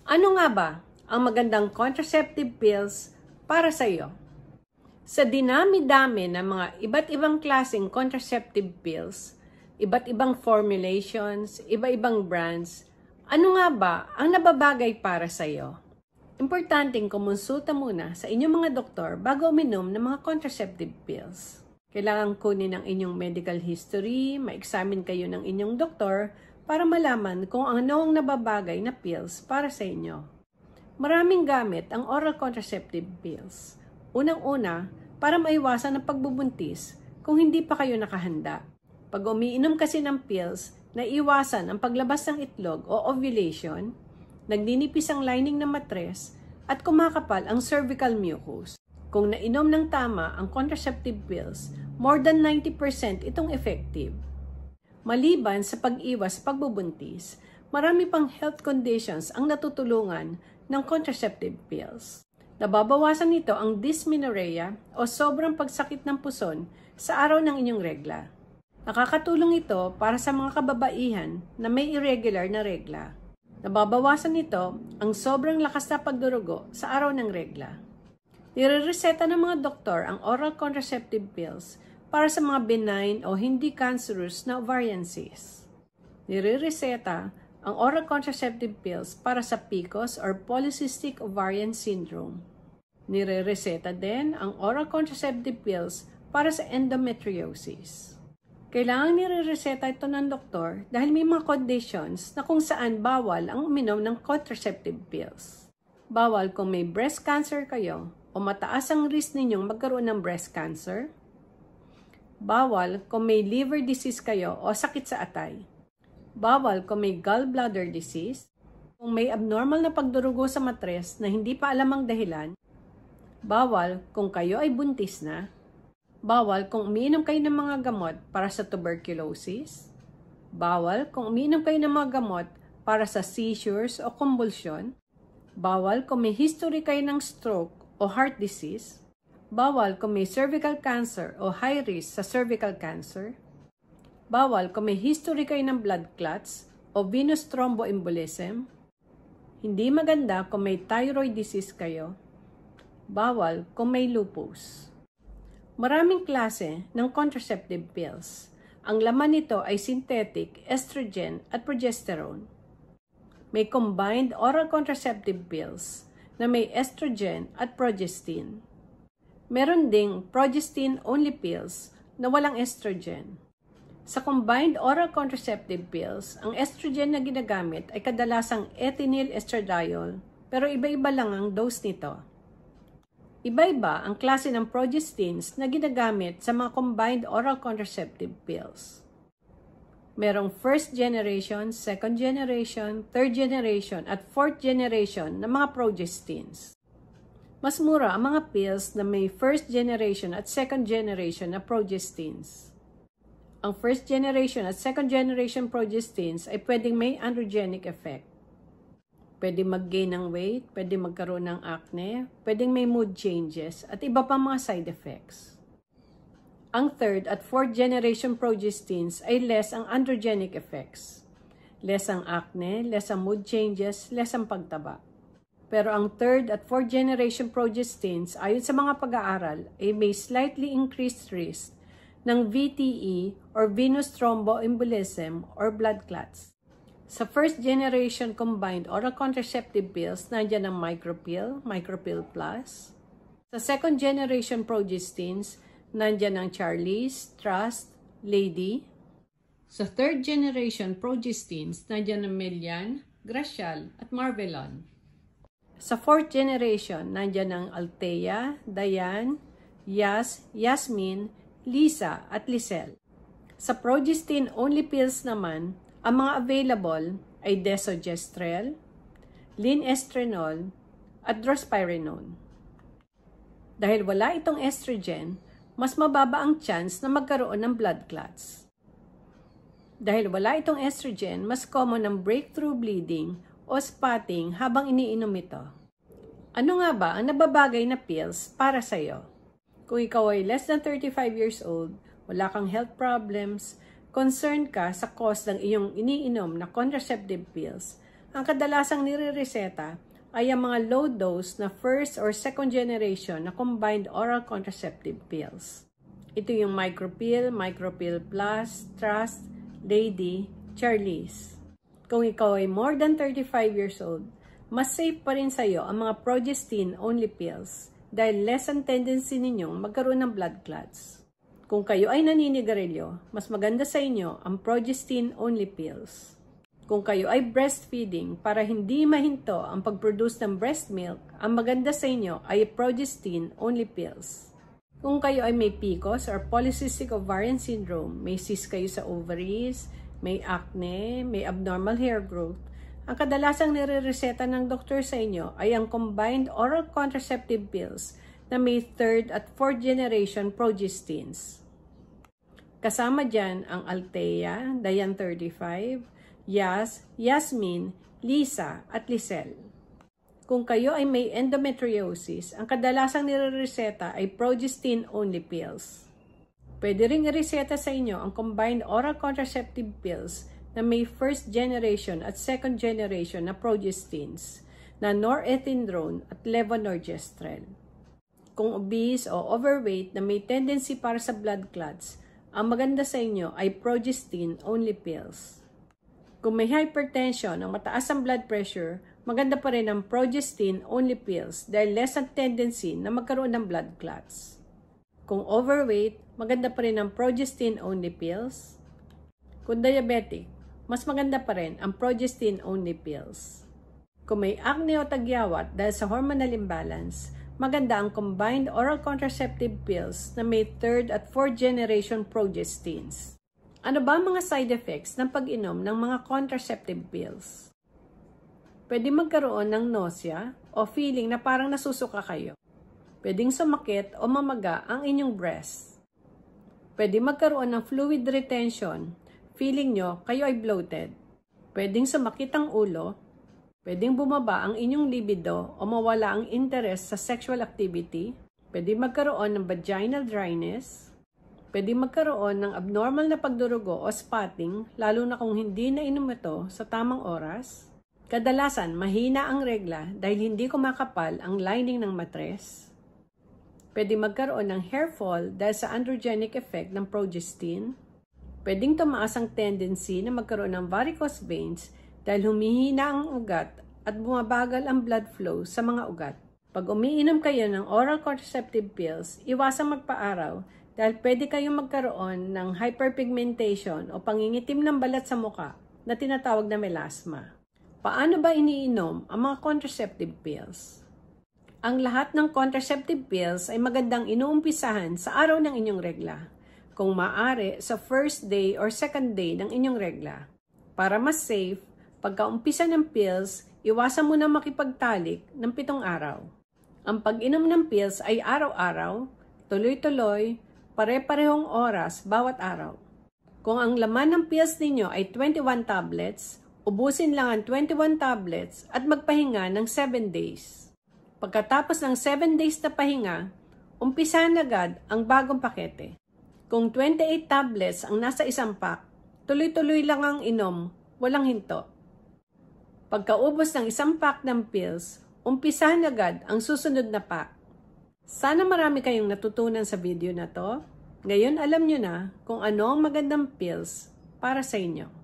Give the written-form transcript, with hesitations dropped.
Ano nga ba ang magandang contraceptive pills para sa iyo? Sa dinami-dami ng mga iba't ibang klaseng contraceptive pills, iba't ibang formulations, iba-ibang brands, ano nga ba ang nababagay para sa iyo? Importanteng kumonsulta muna sa inyong mga doktor bago uminom ng mga contraceptive pills. Kailangan kunin ang inyong medical history, ma-examine kayo ng inyong doktor para malaman kung ano ang nababagay na pills para sa inyo. Maraming gamit ang oral contraceptive pills. Unang-una, para maiwasan ang pagbubuntis kung hindi pa kayo nakahanda. Pag umiinom kasi ng pills, naiwasan ang paglabas ng itlog o ovulation, nagninipis ang lining ng matres, at kumakapal ang cervical mucus. Kung nainom ng tama ang contraceptive pills, more than 90% itong effective. Maliban sa pag-iwas sa pagbubuntis, marami pang health conditions ang natutulungan ng contraceptive pills. Nababawasan nito ang dysmenorrhea o sobrang pagsakit ng puson sa araw ng inyong regla. Nakakatulong ito para sa mga kababaihan na may irregular na regla. Nababawasan nito ang sobrang lakas na pagdurugo sa araw ng regla. Nirereseta ng mga doktor ang oral contraceptive pills para sa mga benign o hindi cancerous na ovarian cysts. Nirereseta ang oral contraceptive pills para sa PCOS or polycystic ovarian syndrome. Nirereseta din ang oral contraceptive pills para sa endometriosis. Kailangan nirereseta ito ng doktor dahil may mga conditions na kung saan bawal ang uminom ng contraceptive pills. Bawal kung may breast cancer kayo o mataas ang risk ninyong magkaroon ng breast cancer. Bawal kung may liver disease kayo o sakit sa atay. Bawal kung may gallbladder disease. Kung may abnormal na pagdurugo sa matres na hindi pa alam ang dahilan. Bawal kung kayo ay buntis na. Bawal kung umiinom kayo ng mga gamot para sa tuberculosis. Bawal kung umiinom kayo ng mga gamot para sa seizures o convulsion. Bawal kung may history kayo ng stroke o heart disease. Bawal kung may cervical cancer o high risk sa cervical cancer. Bawal kung may history kayo ng blood clots o venous thromboembolism. Hindi maganda kung may thyroid disease kayo. Bawal kung may lupus. Maraming klase ng contraceptive pills. Ang laman nito ay synthetic, estrogen at progesterone. May combined oral contraceptive pills na may estrogen at progestin. Meron ding progestin-only pills na walang estrogen. Sa combined oral contraceptive pills, ang estrogen na ginagamit ay kadalasang ethinyl estradiol, pero iba-iba lang ang dose nito. Iba-iba ang klase ng progestins na ginagamit sa mga combined oral contraceptive pills. Merong first generation, second generation, third generation, at fourth generation na mga progestins. Mas mura ang mga pills na may first generation at second generation na progestins. Ang first generation at second generation progestins ay pwedeng may androgenic effect. Pwede mag-gain ng weight, pwede magkaroon ng acne, pwedeng may mood changes, at iba pang mga side effects. Ang third at fourth generation progestins ay less ang androgenic effects. Less ang acne, less ang mood changes, less ang pagtaba. Pero ang third at fourth generation progestins, ayon sa mga pag-aaral, ay may slightly increased risk ng VTE or venous thromboembolism or blood clots. Sa first generation combined oral contraceptive pills, nandiyan ang micropill, micropill plus. Sa second generation progestins, nandiyan ang Charlize, Trust, Lady. Sa third generation progestins, nandiyan ang Melian, Gracial at Marvelon. Sa fourth generation, nandiyan ang Althea, Diane, Yas, Yasmin, Lisa at Lisel. Sa progestin-only pills naman, ang mga available ay desogestrel, linestrenol, at drospirenone. Dahil wala itong estrogen, mas mababa ang chance na magkaroon ng blood clots. Dahil wala itong estrogen, mas common ang breakthrough bleeding o spotting habang iniinom ito. Ano nga ba ang nababagay na pills para sa iyo? Kung ikaw ay less than 35 years old, wala kang health problems, concerned ka sa cost ng iyong iniinom na contraceptive pills, ang kadalasang nire-reseta ay ang mga low dose na first or second generation na combined oral contraceptive pills. Ito yung Micropill, Micropill Plus, Trust, Lady, Charlize. Kung ikaw ay more than 35 years old, mas safe pa rin sa'yo ang mga progestin-only pills dahil less ang tendency ninyong magkaroon ng blood clots. Kung kayo ay naninigarilyo, mas maganda sa inyo ang progestin-only pills. Kung kayo ay breastfeeding para hindi mahinto ang pag-produce ng breast milk, ang maganda sa inyo ay progestin-only pills. Kung kayo ay may PCOS or polycystic ovarian syndrome, may cyst kayo sa ovaries, may acne, may abnormal hair growth, ang kadalasang nire-reseta ng doktor sa inyo ay ang combined oral contraceptive pills na may 3rd at 4th generation progestins. Kasama dyan ang Althea, Dian 35, Yas, Yasmin, Lisa, at Lisel. Kung kayo ay may endometriosis, ang kadalasang nire-reseta ay progestin-only pills. Pwede ring i-reseta sa inyo ang combined oral contraceptive pills na may 1st generation at 2nd generation na progestins na norethindrone at levonorgestrel. Kung obese o overweight na may tendency para sa blood clots, ang maganda sa inyo ay progestin-only pills. Kung may hypertension o mataas ang blood pressure, maganda pa rin ang progestin-only pills dahil less ang tendency na magkaroon ng blood clots. Kung overweight, maganda pa rin ang progestin-only pills. Kung diabetic, mas maganda pa rin ang progestin-only pills. Kung may acne o tagyawat dahil sa hormonal imbalance, maganda ang combined oral contraceptive pills na may 3rd at 4th generation progestins. Ano ba ang mga side effects ng pag-inom ng mga contraceptive pills? Pwede magkaroon ng nausea o feeling na parang nasusuka kayo. Pwedeng sumakit o mamaga ang inyong breast. Pwede magkaroon ng fluid retention, feeling nyo kayo ay bloated. Pwedeng sumakit ang ulo. Pwedeng bumaba ang inyong libido o mawala ang interest sa sexual activity. Pwede magkaroon ng vaginal dryness. Pwede magkaroon ng abnormal na pagdurugo o spotting, lalo na kung hindi na inom ito sa tamang oras. Kadalasan, mahina ang regla dahil hindi kumakapal ang lining ng matres. Pwede magkaroon ng hair fall dahil sa androgenic effect ng progestin. Pwedeng tumaas ang tendency na magkaroon ng varicose veins dahil humihina ang ugat at bumabagal ang blood flow sa mga ugat. Pag umiinom kayo ng oral contraceptive pills, iwasang magpa-araw dahil pwede kayong magkaroon ng hyperpigmentation o pangingitim ng balat sa muka na tinatawag na melasma. Paano ba iniinom ang mga contraceptive pills? Ang lahat ng contraceptive pills ay magandang inuumpisahan sa araw ng inyong regla. Kung maaari, sa first day or second day ng inyong regla. Para mas safe, pagkaumpisa ng pills, iwasan mo na makipagtalik ng 7 araw. Ang pag-inom ng pills ay araw-araw, tuloy-tuloy, pare-parehong oras bawat araw. Kung ang laman ng pills ninyo ay 21 tablets, ubusin lang ang 21 tablets at magpahinga ng 7 days. Pagkatapos ng 7 days na pahinga, umpisahan agad ang bagong pakete. Kung 28 tablets ang nasa isang pack, tuloy-tuloy lang ang inom, walang hinto. Pagkaubos ng isang pack ng pills, umpisahan agad ang susunod na pack. Sana marami kayong natutunan sa video na to. Ngayon alam nyo na kung ano ang magandang pills para sa inyo.